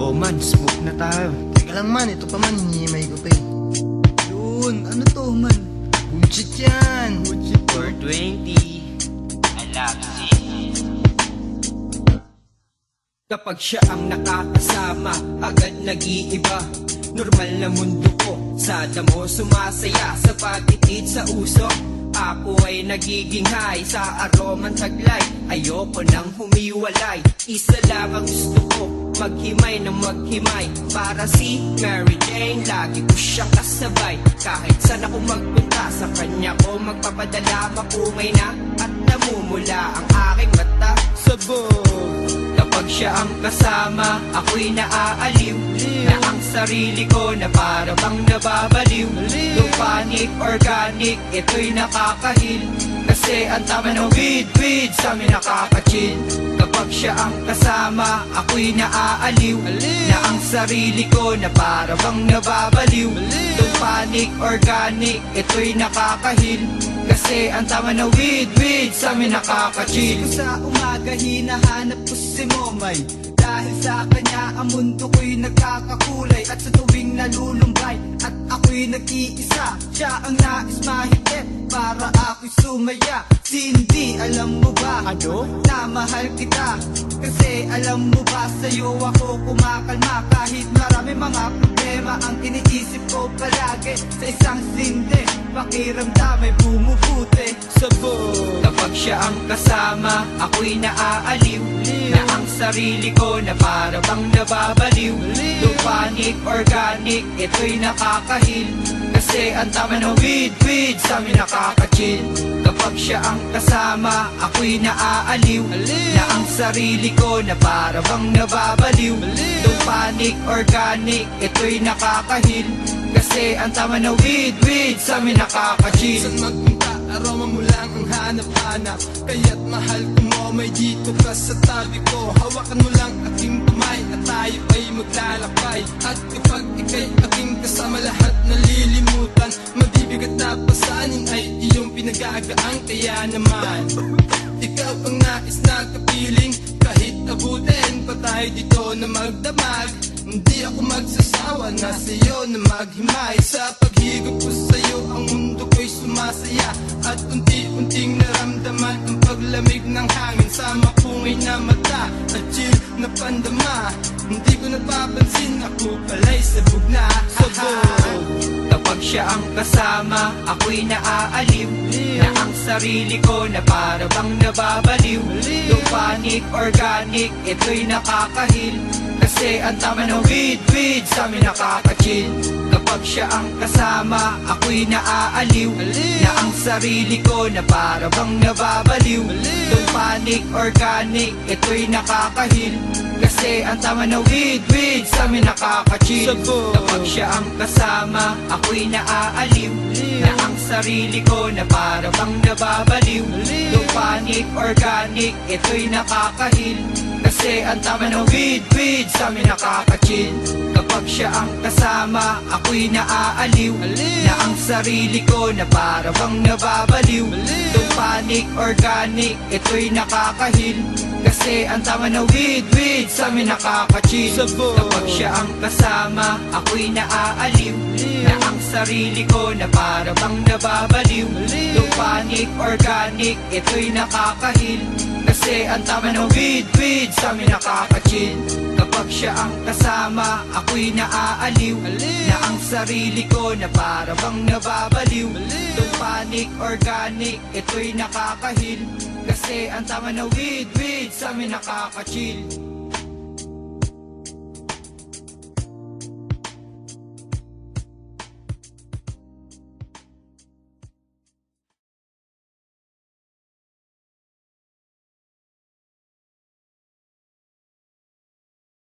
Oh man, smoke na tayo. Teka lang man, ito pa man, hinihimay ko pa eh. Yun, ano to man? Bullshit yan. 420 Kapag siya ang nakakasama, agad nag-iiba. Normal na mundo ko, sa damo sumasaya. Sa pagtitid sa usok, ako ay nagiging high. Sa aroman taglay, ayoko nang humiwalay. Isa lang ang gusto ko, maghimay ng maghimay. Para si Mary Jane, lagi ko siyang kasabay. Kahit saan ako magpunta, sa kanya ko magpapadala. Mapungay na at namumula ang aking mata. Sabog. Kapag siya ang kasama, ako'y naaaliw. Na ang sarili ko na para bang nababaliw. Yung panic, organic, ito'y nakakahil. Kasi ang tama ng weed sa amin nakakachill. Kapag siya ang kasama, ako'y naaaliw. Na ang sarili ko na para bang nababaliw. Yung panic, organic, ito'y nakakahil. Kasi ang tama ng weed sa amin nakakachill. Sa umaga hinahanap ko si Momay. Dahil sa kanya ang mundo ko'y nagkakakulay. At sa tuwing nalulumbay at ako'y nag-iisa, siya ang nais mahigit para ako'y sumaya. Cindy, alam mo ba Ano? na mahal kita? Kasi alam mo ba sa'yo ako kumakalma. Kahit marami mga problema ang iniisip ko palagi. Sa isang sindi, pakiramdam ay bumubuti. Sabog. Kapag siya ang kasama, ako'y naaaliw. Na ang sarili ko na para bang nababaliw. Yung panic, organic, ito'y nakakahil. Kasi ang tama ng weed sa amin nakakachill. Kapag siya ang kasama, ako'y naaaliw. Na ang sarili ko na para bang nababaliw. Yung panic, organic, ito'y nakakahil. Kasi ang tama ng weed sa amin nakakachill. Saan magpunta, aroma mo lang ang hanap-hanap. Kaya't mahal ko mo, may dito ka sa tabi ko. Hawakan mo lang aking kamay at tayo ay maglalakbay. At kapag ika'y aking kasama, lahat nalilimutan. Mabibigat na pasanin ay iyong pinagagaang. Kaya naman, ikaw ang nais na kapiling. Kahit abutin pa tayo dito na magdamag, hindi ako magsasawa na sa'yo na maghimay. Sa paghigop ko sa'yo, ang mundo ko'y sumasaya. At unti-unting naramdaman ang paglamig ng hangin sa mapungay na mata at chill na pandama. Hindi ko napapansin, ako pala'y sabog na. Sabog. Kapag siya ang kasama, ako'y naaaliw. Na ang sarili ko na para bang nababaliw. Yung panic, organic, ito'y nakakahil. Kasi ang tama ng weed sa amin nakakachill. Kapag siya ang kasama, ako'y naaaliw. Na ang sarili ko na para bang nababaliw. Yung panic, organic, ito'y nakakahil. Kasi ang tama ng weed sa amin nakakachill. Kapag siya ang kasama, ako'y naaaliw. Na ang sarili ko na para bang nababaliw. Yung panic, organic, ito'y nakakahil. Kasi ang tama ng weed sa amin nakakachill. Kapag siya ang kasama, ako'y naaaliw. Na ang sarili ko na para bang nababaliw. Yung panic, organic, ito'y nakakahil. Kasi ang tama ng weed sa amin nakakachill. Kapag siya ang kasama, ako'y naaaliw. Na ang sarili ko na para bang nababaliw. Yung panic, organic, ito'y nakakahil. Kasi ang tama ng weed sa amin nakakachill. Kapag siya ang kasama, ako'y naaaliw. Na ang sarili ko na para bang nababaliw. Yung panic, organic, ito'y nakakahil. Kasi ang tama ng weed sa amin nakakachill.